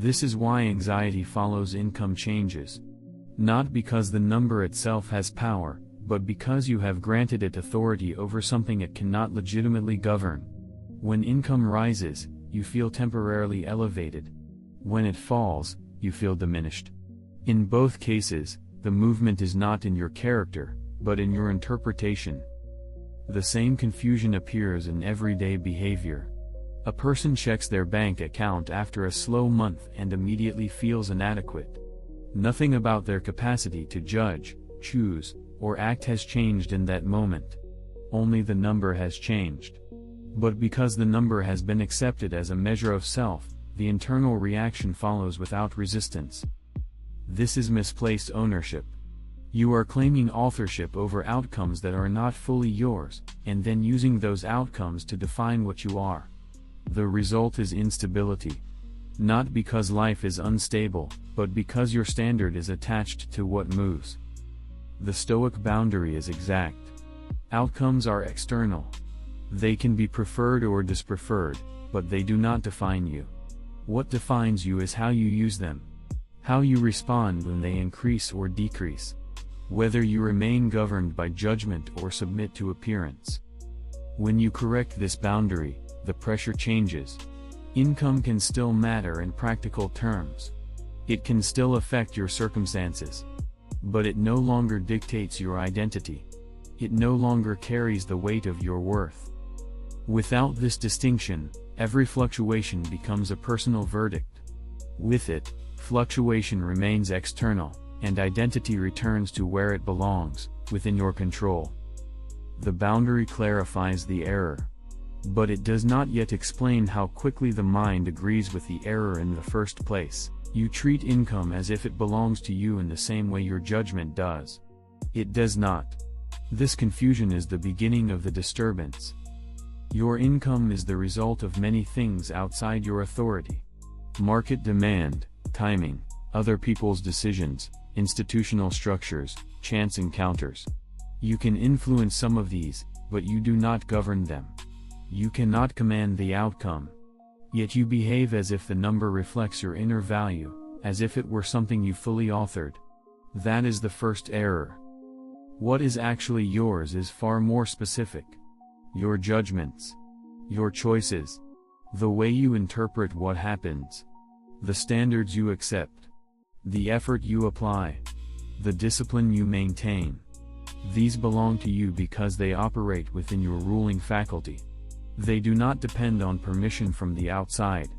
This is why anxiety follows income changes. Not because the number itself has power, but because you have granted it authority over something it cannot legitimately govern. When income rises, you feel temporarily elevated. When it falls, you feel diminished. In both cases, the movement is not in your character, but in your interpretation. The same confusion appears in everyday behavior. A person checks their bank account after a slow month and immediately feels inadequate. Nothing about their capacity to judge, choose, or act has changed in that moment. Only the number has changed. But because the number has been accepted as a measure of self, the internal reaction follows without resistance. This is misplaced ownership. You are claiming authorship over outcomes that are not fully yours, and then using those outcomes to define what you are. The result is instability. Not because life is unstable, but because your standard is attached to what moves. The Stoic boundary is exact. Outcomes are external. They can be preferred or dispreferred, but they do not define you. What defines you is how you use them. How you respond when they increase or decrease. Whether you remain governed by judgment or submit to appearance. When you correct this boundary, the pressure changes. Income can still matter in practical terms. It can still affect your circumstances. But it no longer dictates your identity. It no longer carries the weight of your worth. Without this distinction, every fluctuation becomes a personal verdict. With it, fluctuation remains external, and identity returns to where it belongs, within your control. The boundary clarifies the error. But it does not yet explain how quickly the mind agrees with the error in the first place. You treat income as if it belongs to you in the same way your judgment does. It does not. This confusion is the beginning of the disturbance. Your income is the result of many things outside your authority. Market demand, timing, other people's decisions, institutional structures, chance encounters. You can influence some of these, but you do not govern them. You cannot command the outcome. Yet you behave as if the number reflects your inner value, as if it were something you fully authored. That is the first error. What is actually yours is far more specific. Your judgments. Your choices. The way you interpret what happens. The standards you accept. The effort you apply. The discipline you maintain. These belong to you because they operate within your ruling faculty. They do not depend on permission from the outside.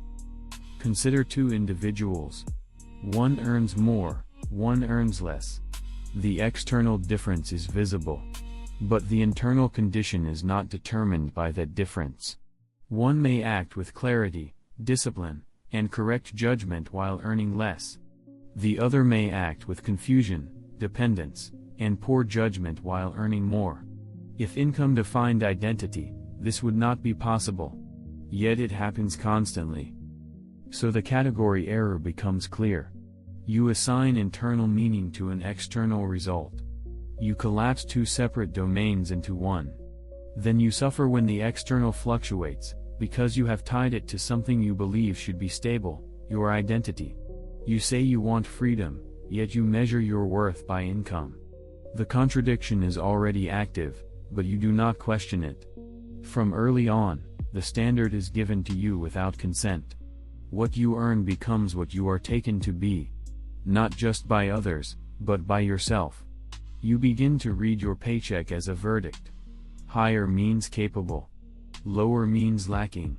Consider two individuals. One earns more, one earns less. The external difference is visible. But the internal condition is not determined by that difference. One may act with clarity, discipline, and correct judgment while earning less. The other may act with confusion, dependence, and poor judgment while earning more. If income defined identity, this would not be possible. Yet it happens constantly. So the category error becomes clear. You assign internal meaning to an external result. You collapse two separate domains into one. Then you suffer when the external fluctuates, because you have tied it to something you believe should be stable, your identity. You say you want freedom, yet you measure your worth by income. The contradiction is already active, but you do not question it. From early on, the standard is given to you without consent. What you earn becomes what you are taken to be. Not just by others, but by yourself. You begin to read your paycheck as a verdict. Higher means capable. Lower means lacking.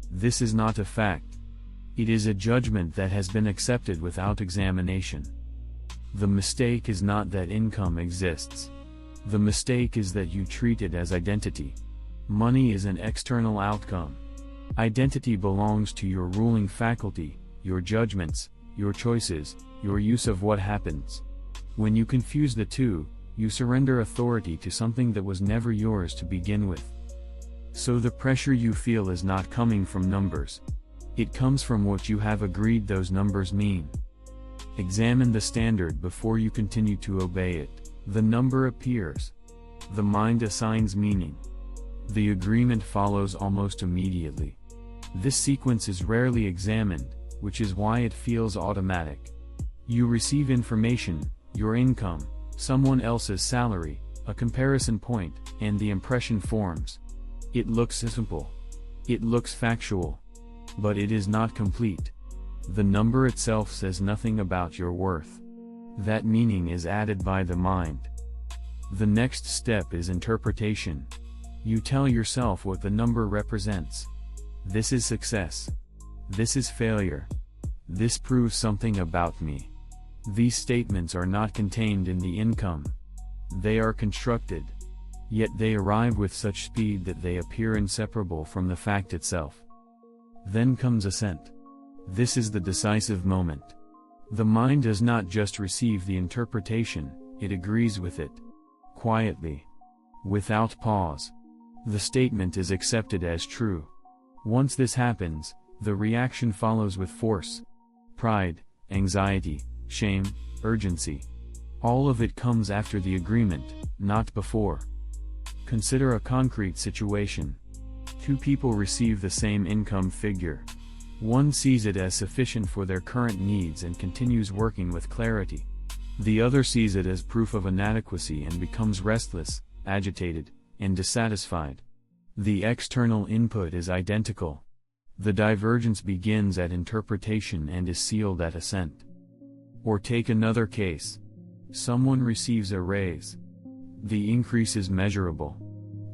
This is not a fact. It is a judgment that has been accepted without examination. The mistake is not that income exists. The mistake is that you treat it as identity. Money is an external outcome. Identity belongs to your ruling faculty, your judgments, your choices, your use of what happens. When you confuse the two, you surrender authority to something that was never yours to begin with. So the pressure you feel is not coming from numbers. It comes from what you have agreed those numbers mean. Examine the standard before you continue to obey it. The number appears. The mind assigns meaning. The agreement follows almost immediately. This sequence is rarely examined, which is why it feels automatic. You receive information, your income, someone else's salary, a comparison point, and the impression forms. It looks simple. It looks factual. But it is not complete. The number itself says nothing about your worth. That meaning is added by the mind. The next step is interpretation. You tell yourself what the number represents. This is success. This is failure. This proves something about me. These statements are not contained in the income. They are constructed. Yet they arrive with such speed that they appear inseparable from the fact itself. Then comes assent. This is the decisive moment. The mind does not just receive the interpretation, it agrees with it. Quietly. Without pause. The statement is accepted as true. Once this happens, the reaction follows with force. Pride, anxiety, shame, urgency. All of it comes after the agreement, not before. Consider a concrete situation. Two people receive the same income figure. One sees it as sufficient for their current needs and continues working with clarity. The other sees it as proof of inadequacy and becomes restless, agitated, and dissatisfied. The external input is identical. The divergence begins at interpretation and is sealed at assent. Or take another case. Someone receives a raise. The increase is measurable.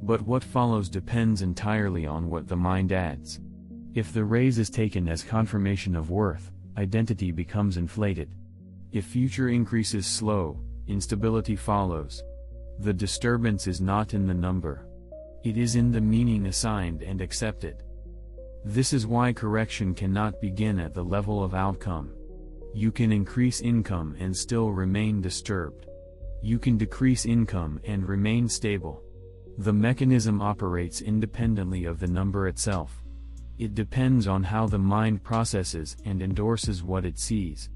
But what follows depends entirely on what the mind adds. If the raise is taken as confirmation of worth, identity becomes inflated. If future increase is slow, instability follows. The disturbance is not in the number. It is in the meaning assigned and accepted. This is why correction cannot begin at the level of outcome. You can increase income and still remain disturbed. You can decrease income and remain stable. The mechanism operates independently of the number itself. It depends on how the mind processes and endorses what it sees.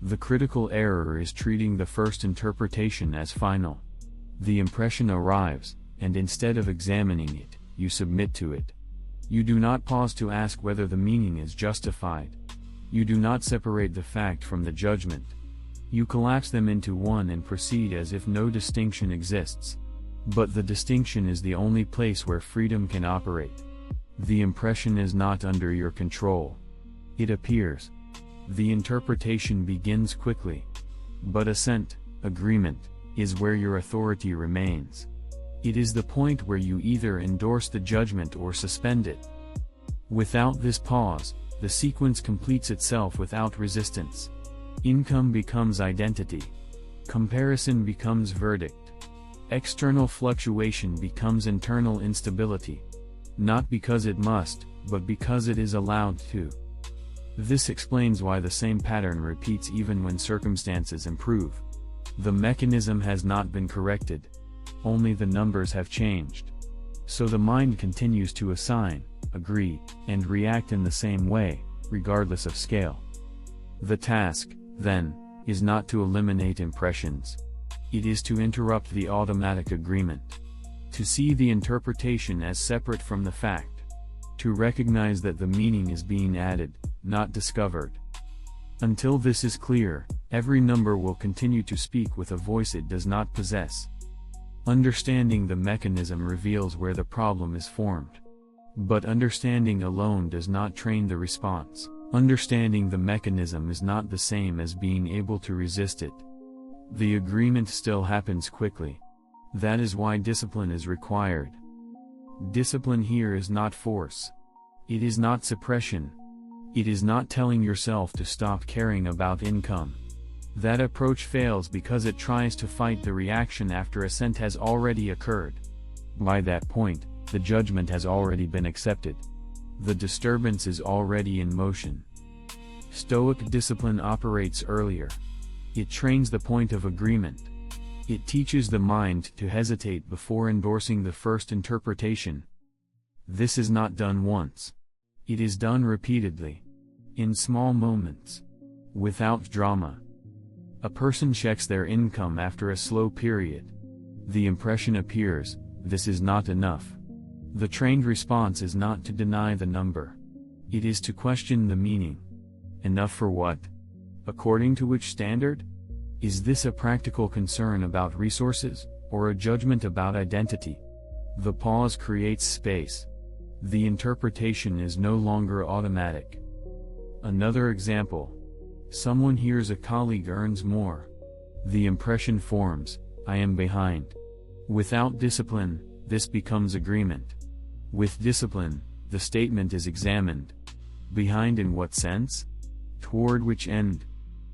The critical error is treating the first interpretation as final. The impression arrives, and instead of examining it, you submit to it. You do not pause to ask whether the meaning is justified. You do not separate the fact from the judgment. You collapse them into one and proceed as if no distinction exists. But the distinction is the only place where freedom can operate. The impression is not under your control. It appears. The interpretation begins quickly. But assent, agreement, is where your authority remains. It is the point where you either endorse the judgment or suspend it. Without this pause, the sequence completes itself without resistance. Income becomes identity. Comparison becomes verdict. External fluctuation becomes internal instability. Not because it must, but because it is allowed to. This explains why the same pattern repeats even when circumstances improve. The mechanism has not been corrected. Only the numbers have changed. So the mind continues to assign, agree, and react in the same way, regardless of scale. The task, then, is not to eliminate impressions. It is to interrupt the automatic agreement. To see the interpretation as separate from the fact. To recognize that the meaning is being added, not discovered. Until this is clear, every number will continue to speak with a voice it does not possess. Understanding the mechanism reveals where the problem is formed. But understanding alone does not train the response. Understanding the mechanism is not the same as being able to resist it. The agreement still happens quickly. That is why discipline is required. Discipline here is not force. It is not suppression. It is not telling yourself to stop caring about income. That approach fails because it tries to fight the reaction after assent has already occurred. By that point, the judgment has already been accepted. The disturbance is already in motion. Stoic discipline operates earlier. It trains the point of agreement. It teaches the mind to hesitate before endorsing the first interpretation. This is not done once. It is done repeatedly. In small moments. Without drama. A person checks their income after a slow period. The impression appears, this is not enough. The trained response is not to deny the number. It is to question the meaning. Enough for what? According to which standard? Is this a practical concern about resources, or a judgment about identity? The pause creates space. The interpretation is no longer automatic. Another example. Someone hears a colleague earns more. The impression forms, I am behind. Without discipline, this becomes agreement. With discipline, the statement is examined. Behind in what sense? Toward which end?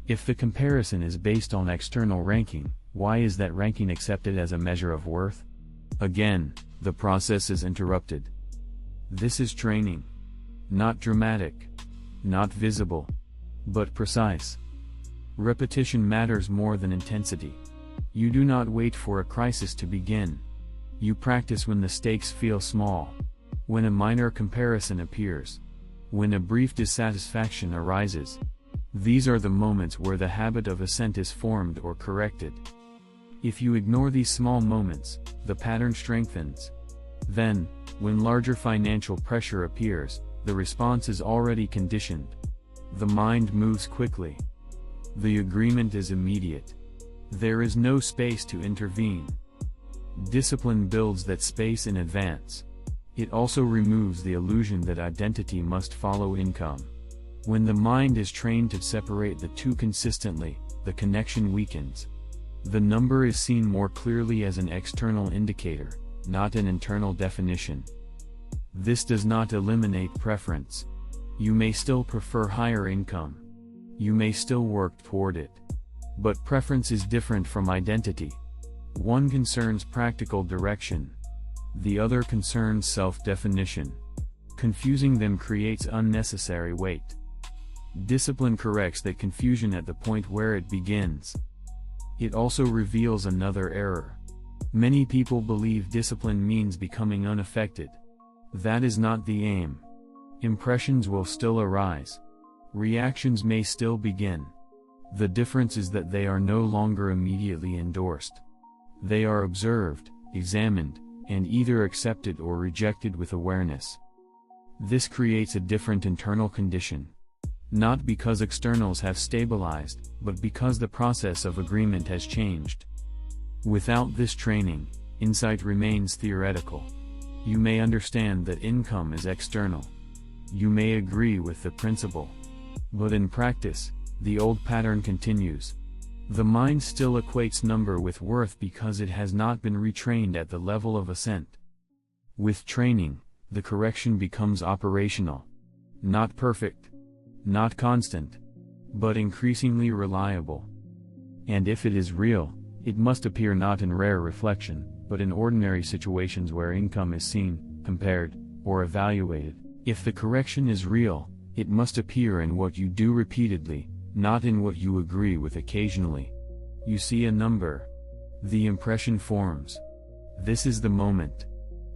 If the comparison is based on external ranking, why is that ranking accepted as a measure of worth? Again, the process is interrupted. This is training. Not dramatic. Not visible. But precise. Repetition matters more than intensity. You do not wait for a crisis to begin. You practice when the stakes feel small. When a minor comparison appears. When a brief dissatisfaction arises. These are the moments where the habit of assent is formed or corrected. If you ignore these small moments, the pattern strengthens. Then, when larger financial pressure appears, the response is already conditioned. The mind moves quickly. The agreement is immediate. There is no space to intervene. Discipline builds that space in advance. It also removes the illusion that identity must follow income. When the mind is trained to separate the two consistently, the connection weakens. The number is seen more clearly as an external indicator, not an internal definition. This does not eliminate preference. You may still prefer higher income. You may still work toward it. But preference is different from identity. One concerns practical direction. The other concerns self-definition. Confusing them creates unnecessary weight. Discipline corrects that confusion at the point where it begins. It also reveals another error. Many people believe discipline means becoming unaffected. That is not the aim. Impressions will still arise. Reactions may still begin. The difference is that they are no longer immediately endorsed. They are observed, examined, and either accepted or rejected with awareness. This creates a different internal condition. Not because externals have stabilized, but because the process of agreement has changed. Without this training, insight remains theoretical. You may understand that income is external. You may agree with the principle. But in practice, the old pattern continues. The mind still equates number with worth because it has not been retrained at the level of assent. With training, the correction becomes operational. Not perfect. Not constant. But increasingly reliable. And if it is real, it must appear not in rare reflection, but in ordinary situations where income is seen, compared, or evaluated. If the correction is real, it must appear in what you do repeatedly, not in what you agree with occasionally. You see a number. The impression forms. This is the moment.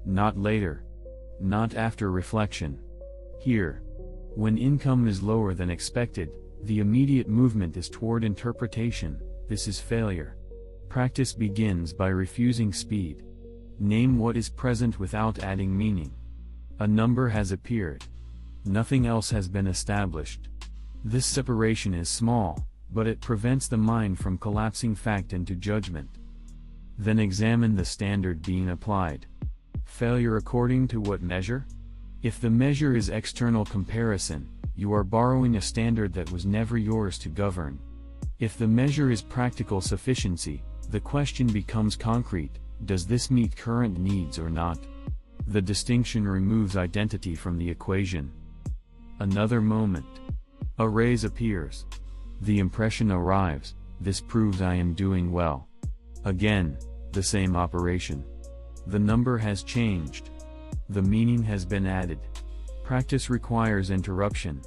Not later. Not after reflection. Here. When income is lower than expected, the immediate movement is toward interpretation. This is failure. Practice begins by refusing speed. Name what is present without adding meaning. A number has appeared. Nothing else has been established. This separation is small, but it prevents the mind from collapsing fact into judgment. Then examine the standard being applied. Failure according to what measure? If the measure is external comparison, you are borrowing a standard that was never yours to govern. If the measure is practical sufficiency, the question becomes concrete: does this meet current needs or not? The distinction removes identity from the equation. Another moment. A raise appears. The impression arrives: this proves I am doing well. Again, the same operation. The number has changed. The meaning has been added. Practice requires interruption.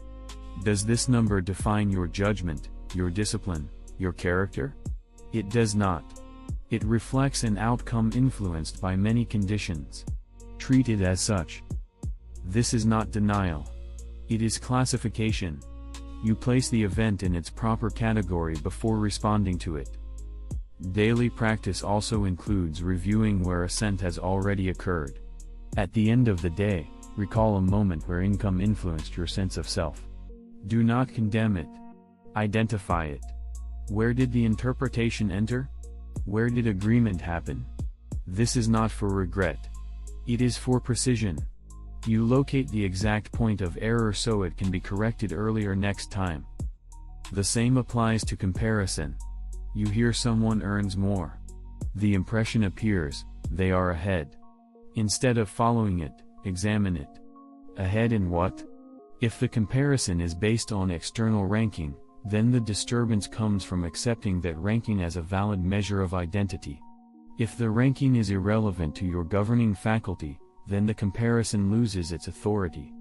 Does this number define your judgment, your discipline, your character? It does not. It reflects an outcome influenced by many conditions. Treat it as such. This is not denial. It is classification. You place the event in its proper category before responding to it. Daily practice also includes reviewing where assent has already occurred. At the end of the day, recall a moment where income influenced your sense of self. Do not condemn it. Identify it. Where did the interpretation enter? Where did agreement happen? This is not for regret. It is for precision. You locate the exact point of error so it can be corrected earlier next time. The same applies to comparison. You hear someone earns more. The impression appears, they are ahead. Instead of following it, examine it. Ahead in what? If the comparison is based on external ranking, then the disturbance comes from accepting that ranking as a valid measure of identity. If the ranking is irrelevant to your governing faculty, then the comparison loses its authority.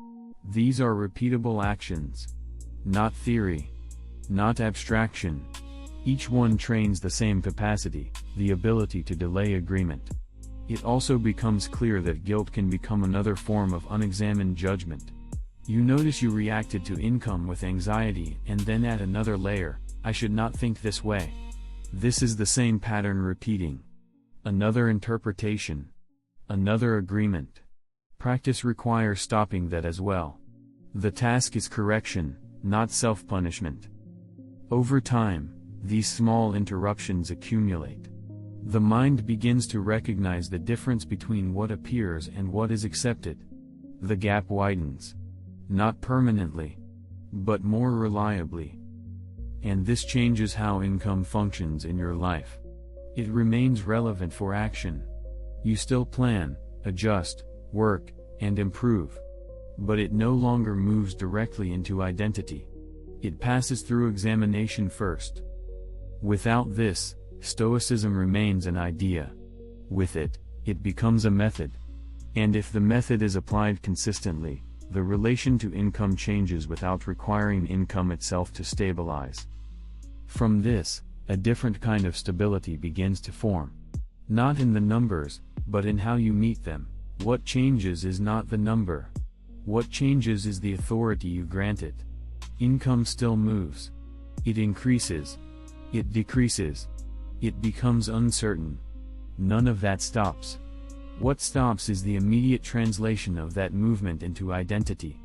These are repeatable actions. Not theory. Not abstraction. Each one trains the same capacity, the ability to delay agreement. It also becomes clear that guilt can become another form of unexamined judgment. You notice you reacted to income with anxiety and then add another layer, I should not think this way. This is the same pattern repeating. Another interpretation. Another agreement. Practice requires stopping that as well. The task is correction, not self-punishment. Over time, these small interruptions accumulate. The mind begins to recognize the difference between what appears and what is accepted. The gap widens. Not permanently, but more reliably. And this changes how income functions in your life. It remains relevant for action. You still plan, adjust, work, and improve. But it no longer moves directly into identity. It passes through examination first. Without this, Stoicism remains an idea. With it, it becomes a method. And if the method is applied consistently, the relation to income changes without requiring income itself to stabilize. From this, a different kind of stability begins to form. Not in the numbers, but in how you meet them. What changes is not the number. What changes is the authority you grant it. Income still moves. It increases. It decreases. It becomes uncertain. None of that stops. What stops is the immediate translation of that movement into identity.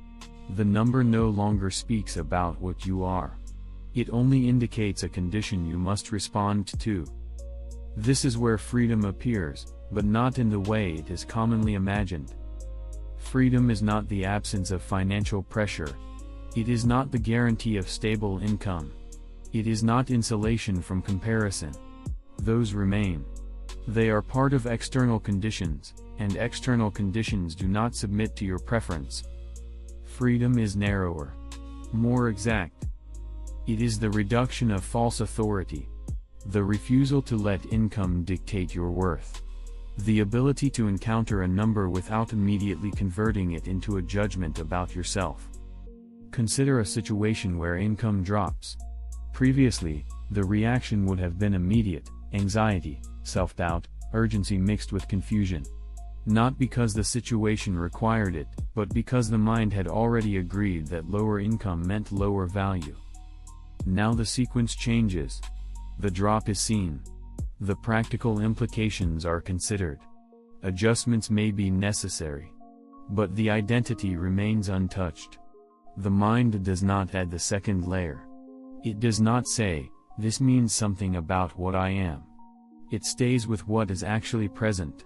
The number no longer speaks about what you are. It only indicates a condition you must respond to. This is where freedom appears, but not in the way it is commonly imagined. Freedom is not the absence of financial pressure. It is not the guarantee of stable income. It is not insulation from comparison. Those remain. They are part of external conditions, and external conditions do not submit to your preference. Freedom is narrower. More exact. It is the reduction of false authority. The refusal to let income dictate your worth. The ability to encounter a number without immediately converting it into a judgment about yourself. Consider a situation where income drops. Previously, the reaction would have been immediate, anxiety, self-doubt, urgency mixed with confusion. Not because the situation required it, but because the mind had already agreed that lower income meant lower value. Now the sequence changes. The drop is seen. The practical implications are considered. Adjustments may be necessary. But the identity remains untouched. The mind does not add the second layer. It does not say, this means something about what I am. It stays with what is actually present.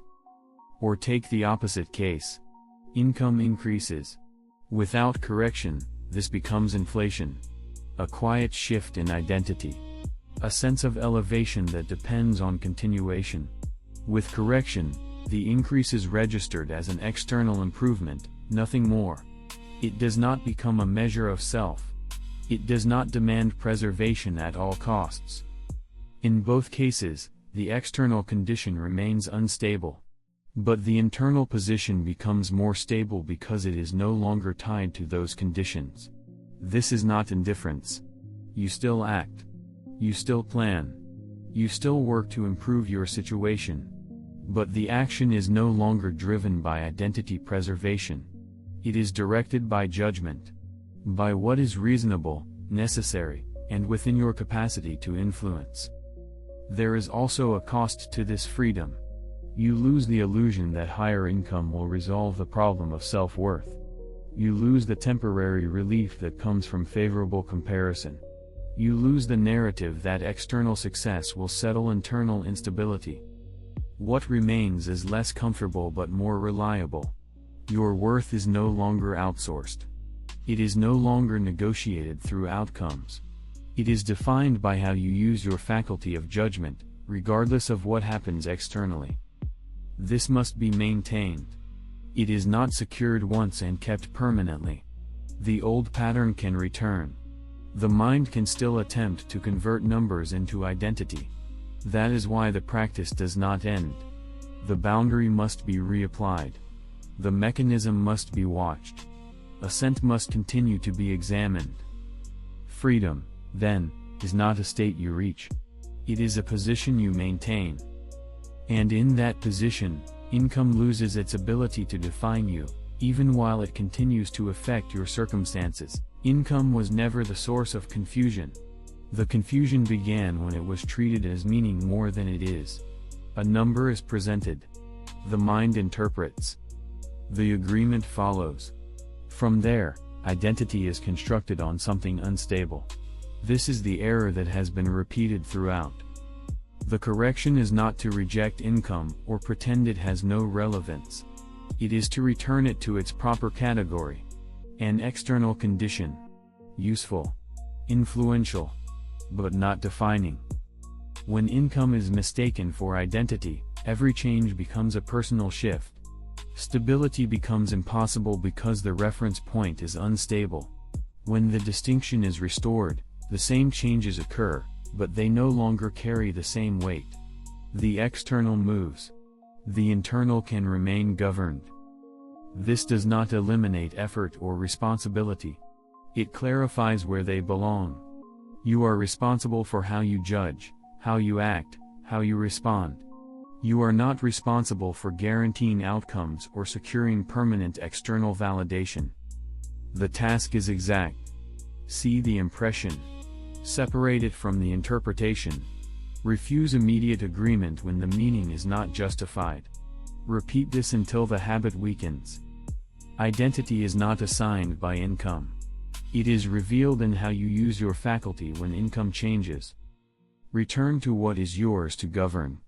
Or take the opposite case. Income increases. Without correction, this becomes inflation. A quiet shift in identity. A sense of elevation that depends on continuation. With correction, the increase is registered as an external improvement, nothing more. It does not become a measure of self. It does not demand preservation at all costs. In both cases, the external condition remains unstable. But the internal position becomes more stable because it is no longer tied to those conditions. This is not indifference. You still act. You still plan. You still work to improve your situation. But the action is no longer driven by identity preservation. It is directed by judgment. By what is reasonable, necessary, and within your capacity to influence. There is also a cost to this freedom. You lose the illusion that higher income will resolve the problem of self-worth. You lose the temporary relief that comes from favorable comparison. You lose the narrative that external success will settle internal instability. What remains is less comfortable but more reliable. Your worth is no longer outsourced. It is no longer negotiated through outcomes. It is defined by how you use your faculty of judgment, regardless of what happens externally. This must be maintained. It is not secured once and kept permanently. The old pattern can return. The mind can still attempt to convert numbers into identity. That is why the practice does not end. The boundary must be reapplied. The mechanism must be watched. Assent must continue to be examined. Freedom, then, is not a state you reach. It is a position you maintain. And in that position, income loses its ability to define you, even while it continues to affect your circumstances. Income was never the source of confusion. The confusion began when it was treated as meaning more than it is. A number is presented. The mind interprets. The agreement follows. From there, identity is constructed on something unstable. This is the error that has been repeated throughout. The correction is not to reject income or pretend it has no relevance. It is to return it to its proper category. An external condition. Useful. Influential. But not defining. When income is mistaken for identity, every change becomes a personal shift. Stability becomes impossible because the reference point is unstable. When the distinction is restored, the same changes occur, but they no longer carry the same weight. The external moves. The internal can remain governed. This does not eliminate effort or responsibility. It clarifies where they belong. You are responsible for how you judge, how you act, how you respond. You are not responsible for guaranteeing outcomes or securing permanent external validation. The task is exact. See the impression. Separate it from the interpretation. Refuse immediate agreement when the meaning is not justified. Repeat this until the habit weakens. Identity is not assigned by income. It is revealed in how you use your faculty when income changes. Return to what is yours to govern.